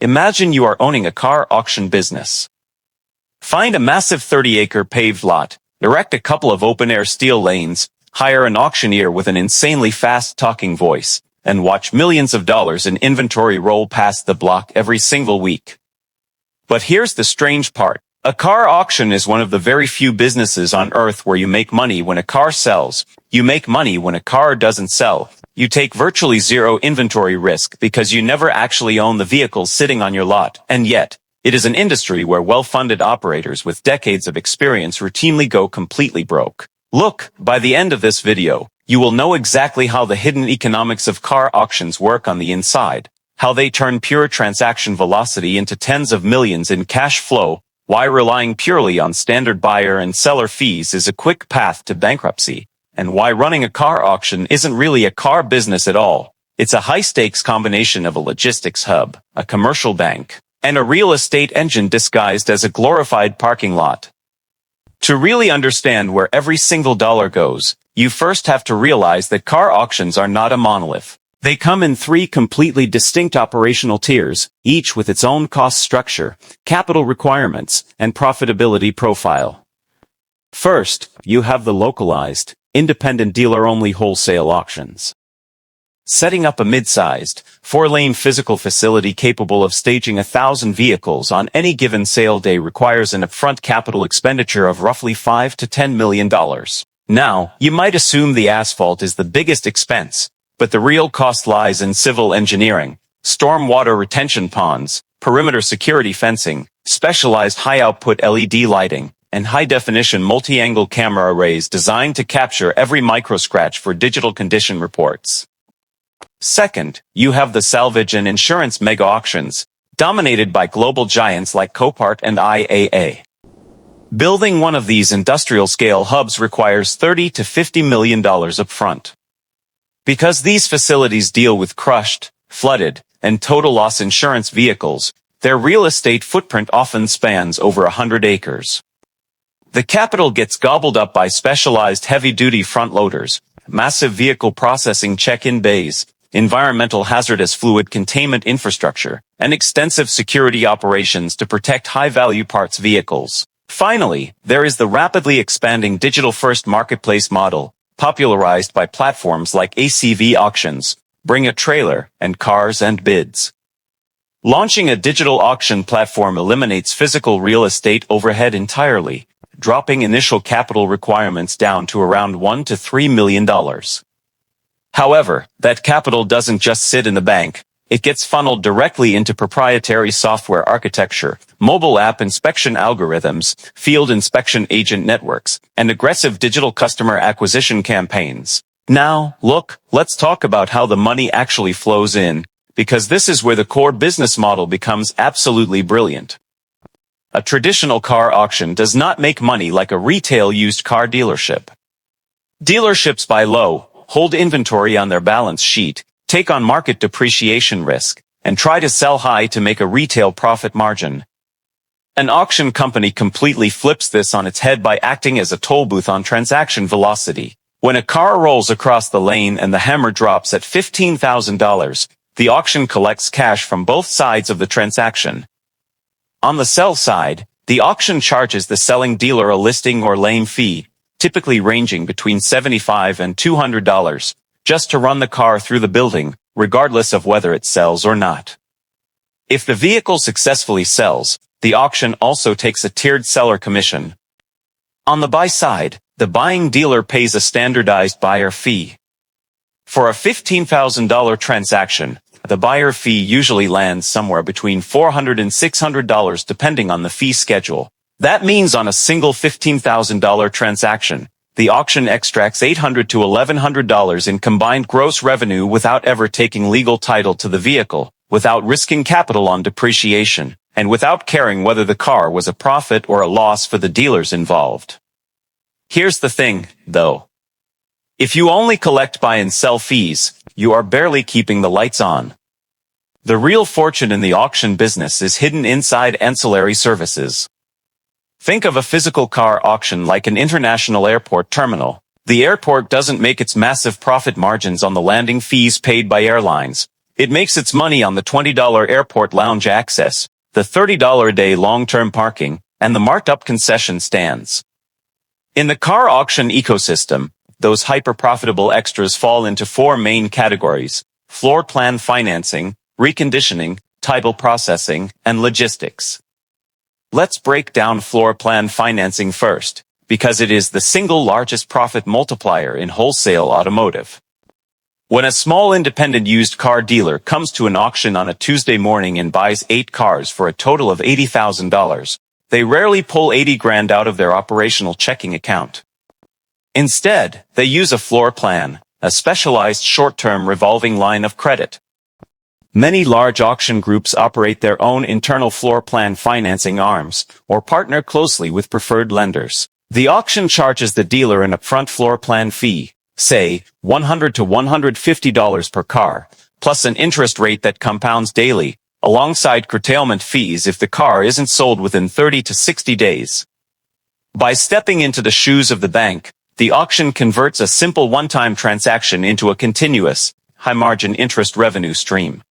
Imagine you are owning a car auction business. Find a massive 30-acre paved lot, erect a couple of open-air steel lanes, hire an auctioneer with an insanely fast-talking voice, and watch millions of dollars in inventory roll past the block every single week. But here's the strange part. A car auction is one of the very few businesses on earth where you make money when a car sells. You make money when a car doesn't sell. You take virtually zero inventory risk because you never actually own the vehicles sitting on your lot. And yet, it is an industry where well-funded operators with decades of experience routinely go completely broke. Look, by the end of this video, you will know exactly how the hidden economics of car auctions work on the inside, how they turn pure transaction velocity into tens of millions in cash flow, why relying purely on standard buyer and seller fees is a quick path to bankruptcy, and why running a car auction isn't really a car business at all. It's a high-stakes combination of a logistics hub, a commercial bank, and a real estate engine disguised as a glorified parking lot. To really understand where every single dollar goes, you first have to realize that car auctions are not a monolith. They come in three completely distinct operational tiers, each with its own cost structure, capital requirements, and profitability profile. First, you have the localized, independent dealer-only wholesale auctions. Setting up a mid-sized, 4-lane physical facility capable of staging 1,000 vehicles on any given sale day requires an upfront capital expenditure of roughly $5 to $10 million. Now, you might assume the asphalt is the biggest expense, but the real cost lies in civil engineering, stormwater retention ponds, perimeter security fencing, specialized high-output LED lighting, and high-definition multi-angle camera arrays designed to capture every microscratch for digital condition reports. Second, you have the salvage and insurance mega-auctions, dominated by global giants like Copart and IAA. Building one of these industrial-scale hubs requires $30 to $50 million upfront. Because these facilities deal with crushed, flooded, and total loss insurance vehicles, their real estate footprint often spans over 100 acres. The capital gets gobbled up by specialized heavy-duty front loaders, massive vehicle processing check-in bays, environmental hazardous fluid containment infrastructure, and extensive security operations to protect high-value parts vehicles. Finally, there is the rapidly expanding digital-first marketplace model, popularized by platforms like ACV Auctions, Bring a Trailer, and Cars and Bids. Launching a digital auction platform eliminates physical real estate overhead entirely, dropping initial capital requirements down to around $1 to $3 million. However, that capital doesn't just sit in the bank. It gets funneled directly into proprietary software architecture, mobile app inspection algorithms, field inspection agent networks, and aggressive digital customer acquisition campaigns. Now, look, let's talk about how the money actually flows in, because this is where the core business model becomes absolutely brilliant. A traditional car auction does not make money like a retail used car dealership. Dealerships buy low, hold inventory on their balance sheet, take on market depreciation risk, and try to sell high to make a retail profit margin. An auction company completely flips this on its head by acting as a toll booth on transaction velocity. When a car rolls across the lane and the hammer drops at $15,000, the auction collects cash from both sides of the transaction. On the sell side, the auction charges the selling dealer a listing or lane fee, typically ranging between $75 and $200, just to run the car through the building, regardless of whether it sells or not. If the vehicle successfully sells, the auction also takes a tiered seller commission. On the buy side, the buying dealer pays a standardized buyer fee. For a $15,000 transaction, the buyer fee usually lands somewhere between $400 and $600 depending on the fee schedule. That means on a single $15,000 transaction, the auction extracts $800 to $1,100 in combined gross revenue without ever taking legal title to the vehicle, without risking capital on depreciation, and without caring whether the car was a profit or a loss for the dealers involved. Here's the thing, though. If you only collect buy and sell fees, you are barely keeping the lights on. The real fortune in the auction business is hidden inside ancillary services. Think of a physical car auction like an international airport terminal. The airport doesn't make its massive profit margins on the landing fees paid by airlines. It makes its money on the $20 airport lounge access, the $30 a day long-term parking, and the marked-up concession stands. In the car auction ecosystem, those hyper-profitable extras fall into four main categories: floor plan financing, reconditioning, title processing, and logistics. Let's break down floor plan financing first, because it is the single largest profit multiplier in wholesale automotive. When a small independent used car dealer comes to an auction on a Tuesday morning and buys 8 cars for a total of $80,000, they rarely pull 80 grand out of their operational checking account. Instead, they use a floor plan, a specialized short-term revolving line of credit. Many large auction groups operate their own internal floor plan financing arms, or partner closely with preferred lenders. The auction charges the dealer an upfront floor plan fee, say, $100 to $150 per car, plus an interest rate that compounds daily, alongside curtailment fees if the car isn't sold within 30 to 60 days. By stepping into the shoes of the bank, the auction converts a simple one-time transaction into a continuous, high-margin interest revenue stream.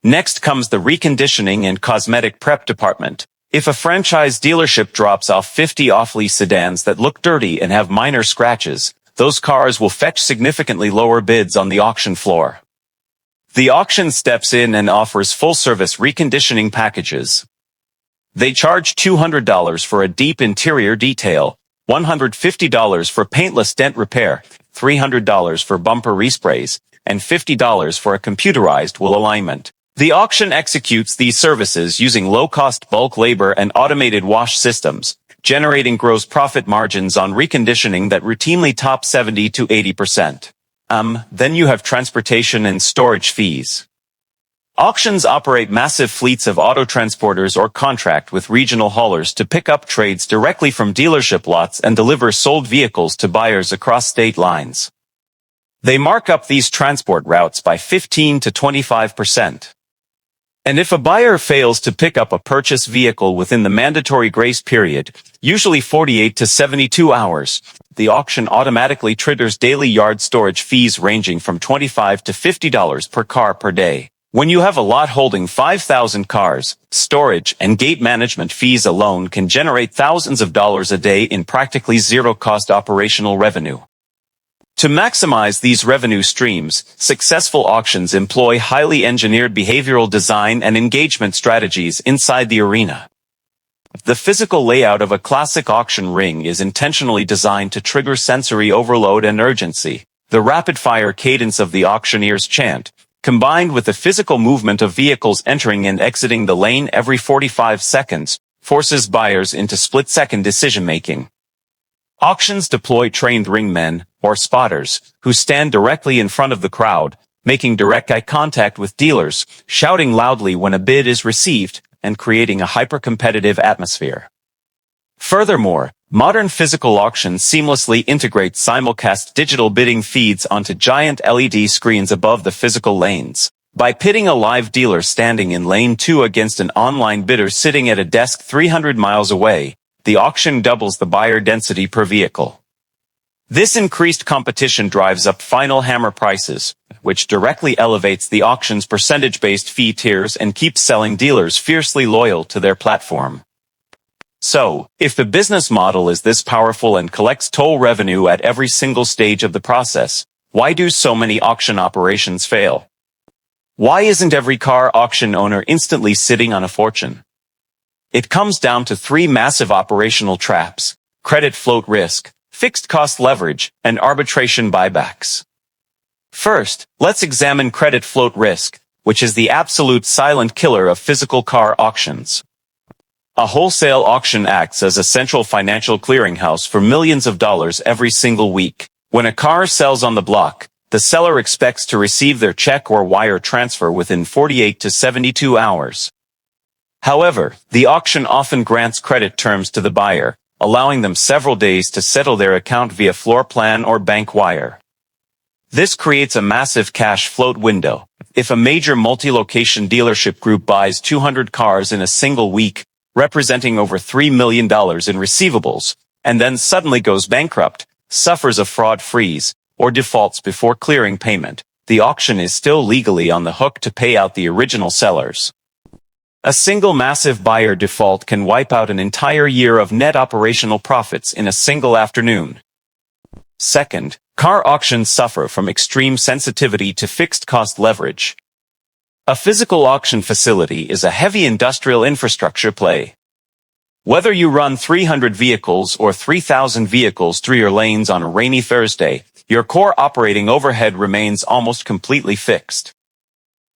Next comes the reconditioning and cosmetic prep department. If a franchise dealership drops off 50 off-lease sedans that look dirty and have minor scratches, those cars will fetch significantly lower bids on the auction floor. The auction steps in and offers full-service reconditioning packages. They charge $200 for a deep interior detail, $150 for paintless dent repair, $300 for bumper resprays, and $50 for a computerized wheel alignment. The auction executes these services using low-cost bulk labor and automated wash systems, generating gross profit margins on reconditioning that routinely top 70 to 80%. Then you have transportation and storage fees. Auctions operate massive fleets of auto transporters or contract with regional haulers to pick up trades directly from dealership lots and deliver sold vehicles to buyers across state lines. They mark up these transport routes by 15 to 25%. And if a buyer fails to pick up a purchase vehicle within the mandatory grace period, usually 48 to 72 hours, the auction automatically triggers daily yard storage fees ranging from $25 to $50 per car per day. When you have a lot holding 5,000 cars, storage and gate management fees alone can generate thousands of dollars a day in practically zero-cost operational revenue. To maximize these revenue streams, successful auctions employ highly engineered behavioral design and engagement strategies inside the arena. The physical layout of a classic auction ring is intentionally designed to trigger sensory overload and urgency. The rapid-fire cadence of the auctioneer's chant, combined with the physical movement of vehicles entering and exiting the lane every 45 seconds, forces buyers into split-second decision-making. Auctions deploy trained ringmen, or spotters, who stand directly in front of the crowd, making direct eye contact with dealers, shouting loudly when a bid is received, and creating a hyper-competitive atmosphere. Furthermore, modern physical auctions seamlessly integrate simulcast digital bidding feeds onto giant LED screens above the physical lanes. By pitting a live dealer standing in lane 2 against an online bidder sitting at a desk 300 miles away, the auction doubles the buyer density per vehicle. This increased competition drives up final hammer prices, which directly elevates the auction's percentage-based fee tiers and keeps selling dealers fiercely loyal to their platform. So, if the business model is this powerful and collects toll revenue at every single stage of the process, why do so many auction operations fail? Why isn't every car auction owner instantly sitting on a fortune? It comes down to 3 massive operational traps: credit float risk, fixed cost leverage, and arbitration buybacks. First, let's examine credit float risk, which is the absolute silent killer of physical car auctions. A wholesale auction acts as a central financial clearinghouse for millions of dollars every single week. When a car sells on the block, the seller expects to receive their check or wire transfer within 48 to 72 hours. However, the auction often grants credit terms to the buyer, allowing them several days to settle their account via floor plan or bank wire. This creates a massive cash float window. If a major multi-location dealership group buys 200 cars in a single week, representing over $3 million in receivables, and then suddenly goes bankrupt, suffers a fraud freeze, or defaults before clearing payment, the auction is still legally on the hook to pay out the original sellers. A single massive buyer default can wipe out an entire year of net operational profits in a single afternoon. Second, car auctions suffer from extreme sensitivity to fixed cost leverage. A physical auction facility is a heavy industrial infrastructure play. Whether you run 300 vehicles or 3,000 vehicles through your lanes on a rainy Thursday, your core operating overhead remains almost completely fixed.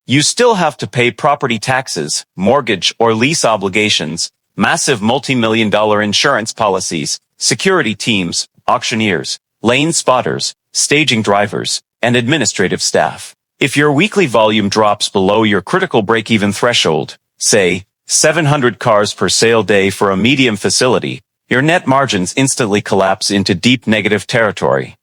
You still have to pay property taxes, mortgage or lease obligations, massive multi-million-dollar insurance policies, security teams, auctioneers, lane spotters, staging drivers, and administrative staff. If your weekly volume drops below your critical break-even threshold, say, 700 cars per sale day for a medium facility, your net margins instantly collapse into deep negative territory.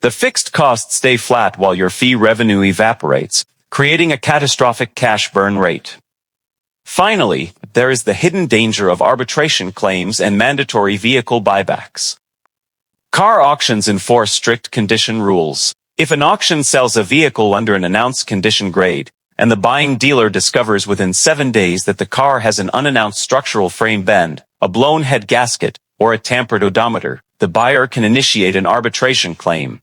The fixed costs stay flat while your fee revenue evaporates, creating a catastrophic cash burn rate. Finally, there is the hidden danger of arbitration claims and mandatory vehicle buybacks. Car auctions enforce strict condition rules. If an auction sells a vehicle under an announced condition grade, and the buying dealer discovers within 7 days that the car has an unannounced structural frame bend, a blown head gasket, or a tampered odometer, the buyer can initiate an arbitration claim.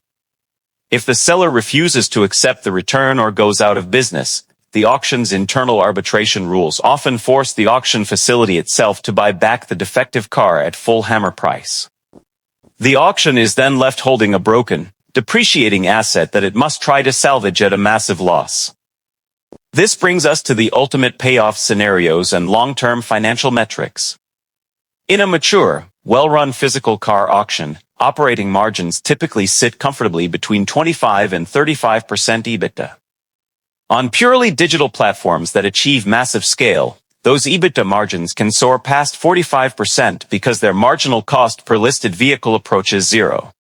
If the seller refuses to accept the return or goes out of business, the auction's internal arbitration rules often force the auction facility itself to buy back the defective car at full hammer price. The auction is then left holding a broken, depreciating asset that it must try to salvage at a massive loss. This brings us to the ultimate payoff scenarios and long-term financial metrics. In a mature, well-run physical car auction, operating margins typically sit comfortably between 25 and 35% EBITDA. On purely digital platforms that achieve massive scale, those EBITDA margins can soar past 45% because their marginal cost per listed vehicle approaches zero.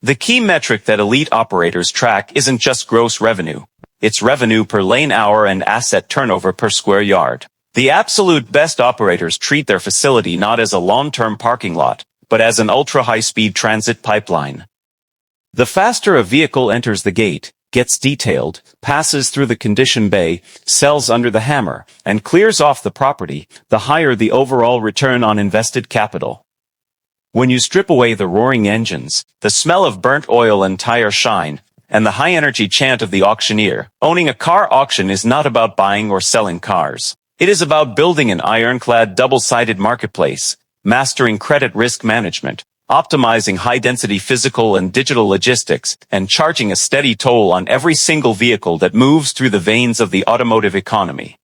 The key metric that elite operators track isn't just gross revenue. It's revenue per lane hour and asset turnover per square yard. The absolute best operators treat their facility not as a long-term parking lot, but as an ultra-high-speed transit pipeline. The faster a vehicle enters the gate, gets detailed, passes through the condition bay, sells under the hammer, and clears off the property, the higher the overall return on invested capital. When you strip away the roaring engines, the smell of burnt oil and tire shine, and the high-energy chant of the auctioneer, owning a car auction is not about buying or selling cars. It is about building an ironclad double-sided marketplace, mastering credit risk management, optimizing high-density physical and digital logistics, and charging a steady toll on every single vehicle that moves through the veins of the automotive economy.